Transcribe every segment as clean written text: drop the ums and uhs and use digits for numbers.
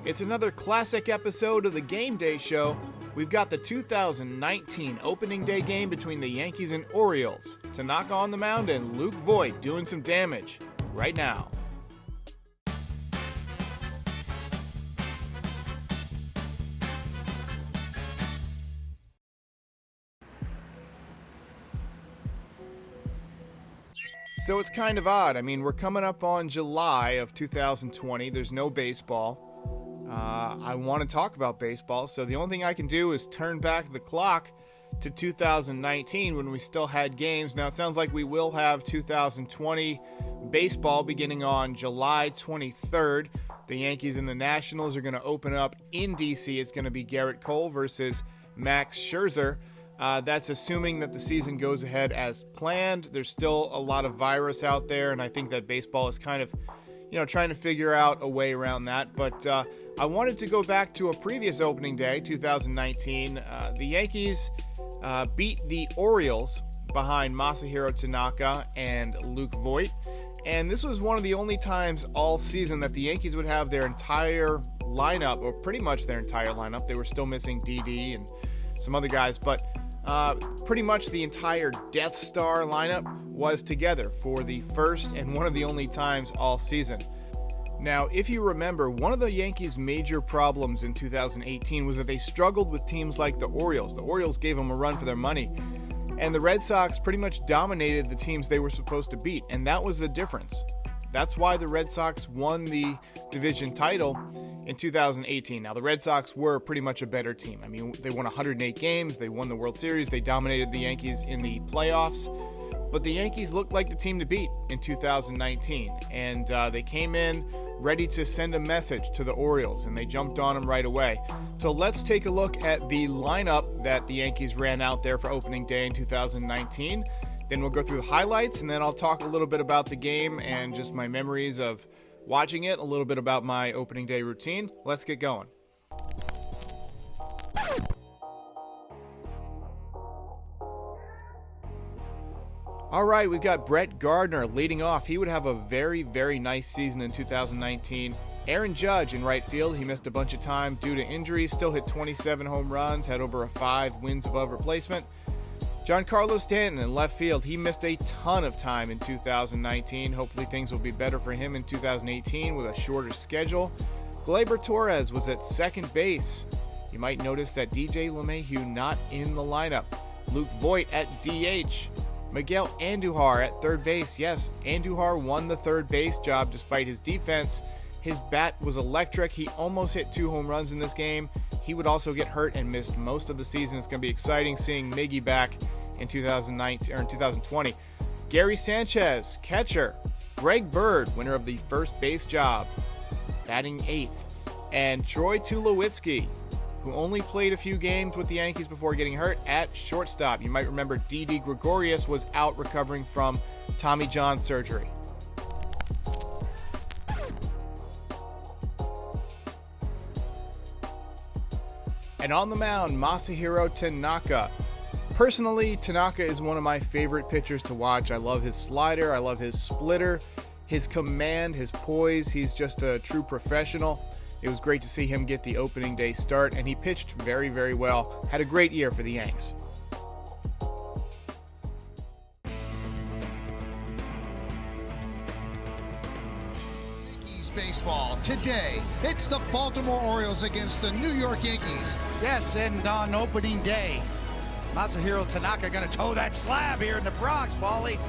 It's another classic episode of the Game Day Show. We've got the 2019 opening day game between the Yankees and Orioles. Tanaka on the mound and Luke Voit doing some damage right now. So it's kind of odd. I mean, we're coming up on July of 2020. There's no baseball. I want to talk about baseball, so the only thing I can do is turn back the clock to 2019 when we still had games. Now, it sounds like we will have 2020 baseball beginning on July 23rd. The Yankees and the Nationals are going to open up in D.C. It's going to be Garrett Cole versus Max Scherzer. That's assuming that the season goes ahead as planned. There's still a lot of virus out there, and I think that baseball is kind of, trying to figure out a way around that. But I wanted to go back to a previous opening day, 2019. The Yankees beat the Orioles behind Masahiro Tanaka and Luke Voit. And this was one of the only times all season that the Yankees would have their entire lineup, or pretty much their entire lineup. They were still missing Didi and some other guys, but pretty much the entire Death Star lineup was together for the first and one of the only times all season. Now, if you remember, one of the Yankees' major problems in 2018 was that they struggled with teams like the Orioles. The Orioles gave them a run for their money, and the Red Sox pretty much dominated the teams they were supposed to beat, and that was the difference. That's why the Red Sox won the division title in 2018. Now, the Red Sox were pretty much a better team. I mean, they won 108 games, they won the World Series, they dominated the Yankees in the playoffs, but the Yankees looked like the team to beat in 2019, and they came in ready to send a message to the Orioles, and they jumped on them right away. So let's take a look at the lineup that the Yankees ran out there for opening day in 2019. Then we'll go through the highlights, and then I'll talk a little bit about the game and just my memories of watching it, a little bit about my opening day routine. Let's get going. All right, we've got Brett Gardner leading off. He would have a very, very nice season in 2019. Aaron Judge in right field. He missed a bunch of time due to injuries. Still hit 27 home runs, had over a 5 wins above replacement. Giancarlo Stanton in left field. He missed a ton of time in 2019. Hopefully things will be better for him in 2018 with a shorter schedule. Gleyber Torres was at second base. You might notice that DJ LeMahieu not in the lineup. Luke Voit at DH. Miguel Andujar at third base. Yes, Andujar won the third base job despite his defense. His bat was electric. He almost hit 2 home runs in this game. He would also get hurt and missed most of the season. It's going to be exciting seeing Miggy back in 2019 or in 2020. Gary Sanchez, catcher. Greg Bird, winner of the first base job, batting 8th. And Troy Tulowitzki, who only played a few games with the Yankees before getting hurt, at shortstop. You might remember Didi Gregorius was out recovering from Tommy John surgery. And on the mound, Masahiro Tanaka. Personally, Tanaka is one of my favorite pitchers to watch. I love his slider, I love his splitter, his command, his poise. He's just a true professional. It was great to see him get the opening day start, and he pitched very, very well. Had a great year for the Yanks. Baseball today. It's the Baltimore Orioles against the New York Yankees. Yes, and on opening day, Masahiro Tanaka going to toe that slab here in the Bronx, Paulie.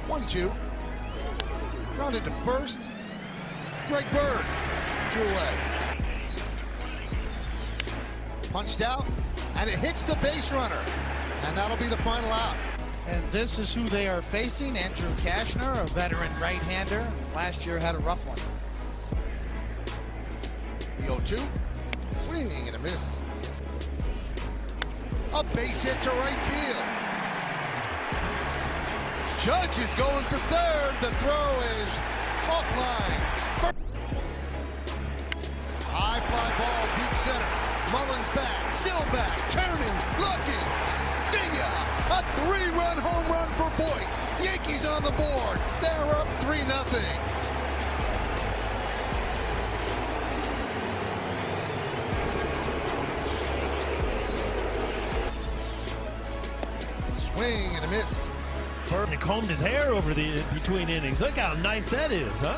1-2. Grounded to first. Greg Bird drew away. Punched out, and it hits the base runner. And that'll be the final out. And this is who they are facing, Andrew Cashner, a veteran right-hander. Last year had a rough one. The 0-2, swing and a miss. A base hit to right field. Judge is going for third. The throw is offline. High fly ball, deep center. Mullins back, still back, turning, looking, see ya! A 3-run home run for Voit. Yankees on the board. They're up 3-0. swing and a miss. And he combed his hair over the between innings. Look how nice that is, huh?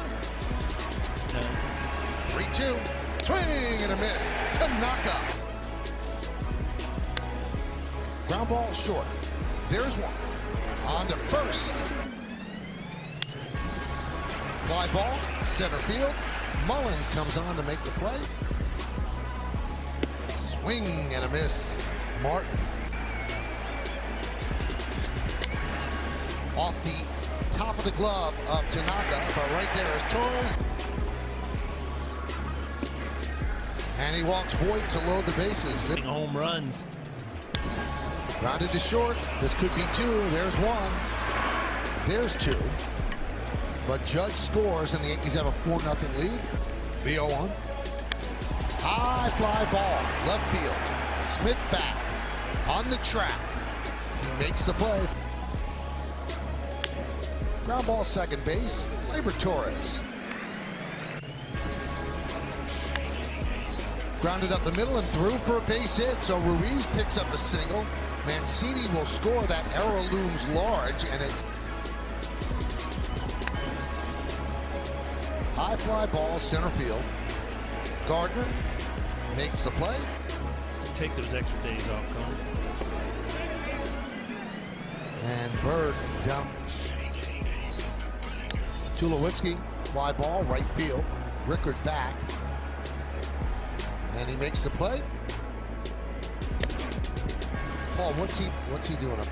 3-2. Swing and a miss. Tanaka. Ground ball short. There's one. On to first. Fly ball, center field. Mullins comes on to make the play. Swing and a miss. Martin. Off the top of the glove of Tanaka, but right there is Torres. And he walks Voit to load the bases. Home runs. Grounded to short. This could be two. There's one. There's two. But Judge scores, and the Yankees have a 4-0 lead. The 0-1. High fly ball. Left field. Smith back. On the track. He makes the play. Ground ball second base. Gleyber Torres. Grounded up the middle and through for a base hit. So Ruiz picks up a single. Mancini will score. That error looms large, and it's high fly ball, center field. Gardner makes the play. Take those extra days off, Colin. And Bird down. Tulowitzki, fly ball, right field. Rickard back. And he makes the play. Paul, what's he doing up?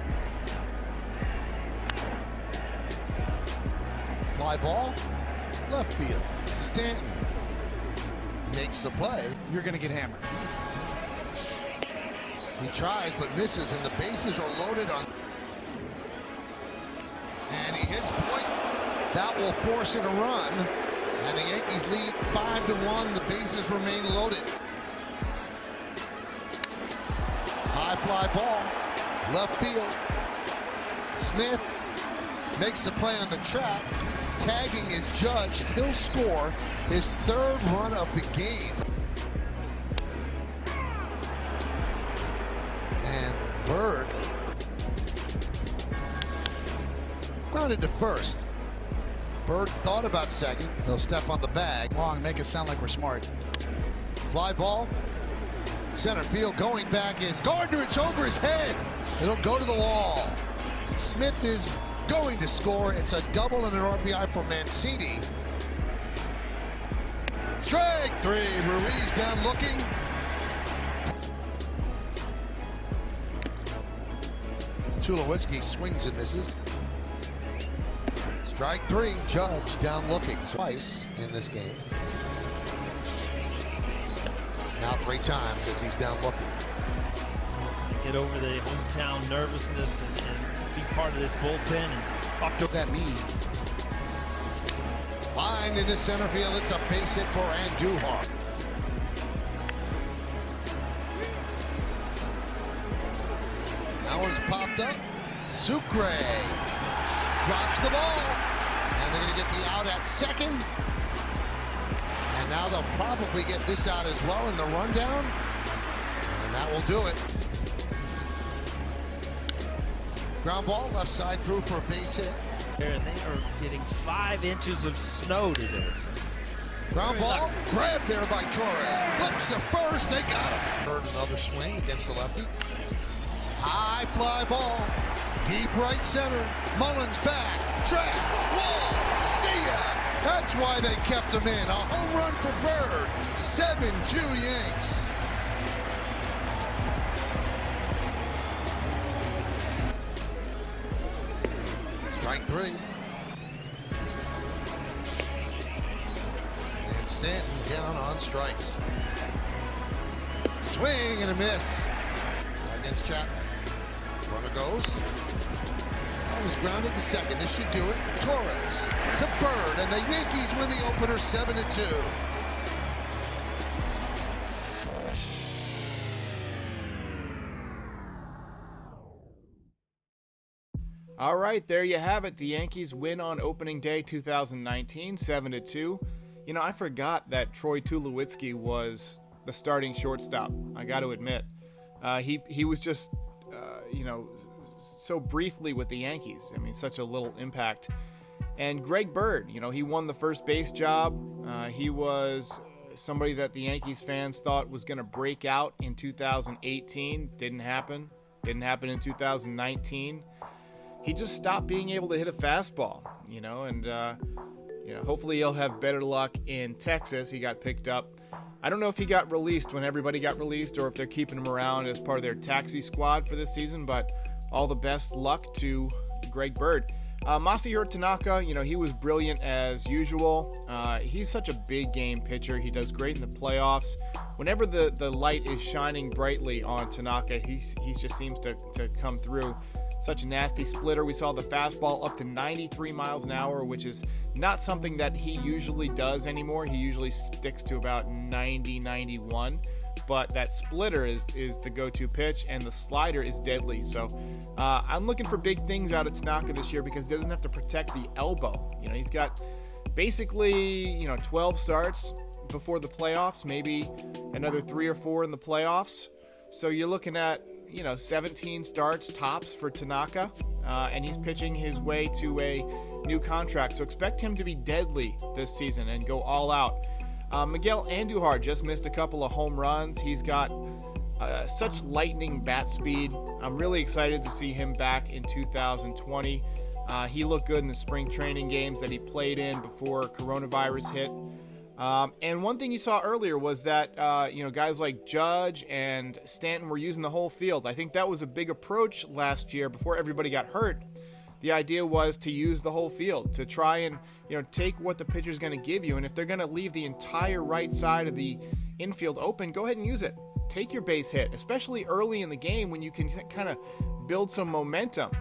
Fly ball, left field. Stanton makes the play. You're going to get hammered. He tries but misses, and the bases are loaded on. And he hits Voit. That will force it a run. And the Yankees lead 5-1. The bases remain loaded. High fly ball, left field. Smith makes the play on the track. Tagging is Judge. He'll score his third run of the game. And Bird grounded to first. Bird thought about second. He'll step on the bag. Long, make it sound like we're smart. Fly ball. Center field going back is Gardner. It's over his head. It'll go to the wall. Smith is going to score. It's a double and an RBI for Mancini. Strike three. Ruiz down looking. Tulowitzki swings and misses. Strike three. Judge down looking twice in this game. Now 3 times as he's down looking. Get over the hometown nervousness and be part of this bullpen. And What does that mean? Line into center field. It's a base hit for Andujar. That one's popped up. Sucre drops the ball. And they're going to get the out at second. And now they'll probably get this out as well in the rundown. And that will do it. Ground ball, left side through for a base hit. they are getting 5 inches of snow today. Ground ball, grabbed there by Torres. Flips to first, they got him. Heard another swing against the lefty. High fly ball, deep right center. Mullins back, track, wall, see ya. That's why they kept him in. A home run for Bird. 7-2 Yanks. Strike three. And Stanton down on strikes. Swing and a miss against Chapman. Runner goes. Was grounded to second. This should do it. Torres to Bird, and the Yankees win the opener 7-2. All right, there you have it. The Yankees win on opening day 2019, 7-2. You know, I forgot that Troy Tulowitzki was the starting shortstop. I got to admit, he was just so briefly with the Yankees. I mean, such a little impact. And Greg Bird, he won the first base job. He was somebody that the Yankees fans thought was going to break out in 2018. Didn't happen. Didn't happen in 2019. He just stopped being able to hit a fastball, and hopefully he'll have better luck in Texas. He got picked up. I don't know if he got released when everybody got released or if they're keeping him around as part of their taxi squad for this season, but all the best luck to Greg Bird. Masahiro Tanaka, he was brilliant as usual. He's such a big game pitcher. He does great in the playoffs. Whenever the light is shining brightly on Tanaka, he just seems to come through. Such a nasty splitter. We saw the fastball up to 93 miles an hour, which is not something that he usually does anymore. He usually sticks to about 90, 91. But that splitter is the go-to pitch, and the slider is deadly. So I'm looking for big things out of Tanaka this year because he doesn't have to protect the elbow. He's got basically 12 starts before the playoffs, maybe another 3 or 4 in the playoffs. So you're looking at 17 starts tops for Tanaka, and he's pitching his way to a new contract. So expect him to be deadly this season and go all out. Miguel Andujar just missed a couple of home runs. He's got such lightning bat speed. I'm really excited to see him back in 2020. He looked good in the spring training games that he played in before coronavirus hit. And one thing you saw earlier was that, guys like Judge and Stanton were using the whole field. I think that was a big approach last year before everybody got hurt. The idea was to use the whole field, to try and, take what the pitcher's going to give you. And if they're going to leave the entire right side of the infield open, go ahead and use it. Take your base hit, especially early in the game when you can kind of build some momentum.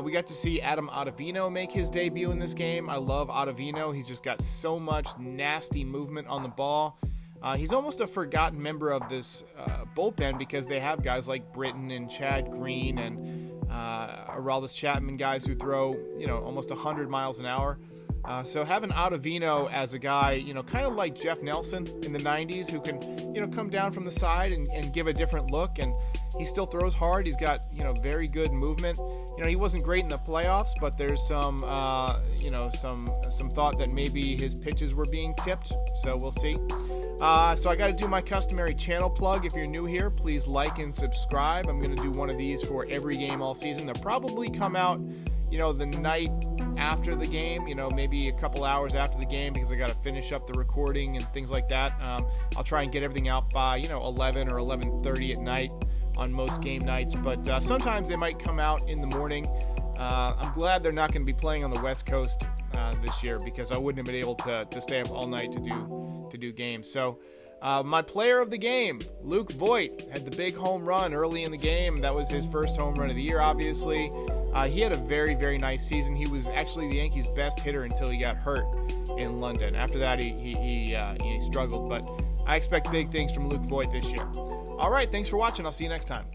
We got to see Adam Ottavino make his debut in this game. I love Ottavino. He's just got so much nasty movement on the ball. He's almost a forgotten member of this bullpen because they have guys like Britton and Chad Green and Aroldis Chapman, guys who throw, almost 100 miles an hour. So having Ottavino as a guy, kind of like Jeff Nelson in the 90s who can, come down from the side and give a different look. And he still throws hard. He's got, very good movement. He wasn't great in the playoffs, but there's some thought that maybe his pitches were being tipped. So we'll see. So I got to do my customary channel plug. If you're new here, please like and subscribe. I'm going to do one of these for every game all season. They'll probably come out, the night after the game, maybe a couple hours after the game because I got to finish up the recording and things like that. I'll try and get everything out by, 11 or 11:30 at night on most game nights, but sometimes they might come out in the morning. I'm glad they're not going to be playing on the West Coast this year because I wouldn't have been able to stay up all night to do games. So my player of the game, Luke Voit, had the big home run early in the game. That was his first home run of the year, obviously. He had a very, very nice season. He was actually the Yankees' best hitter until he got hurt in London. After that, he struggled, but I expect big things from Luke Voit this year. All right, thanks for watching. I'll see you next time.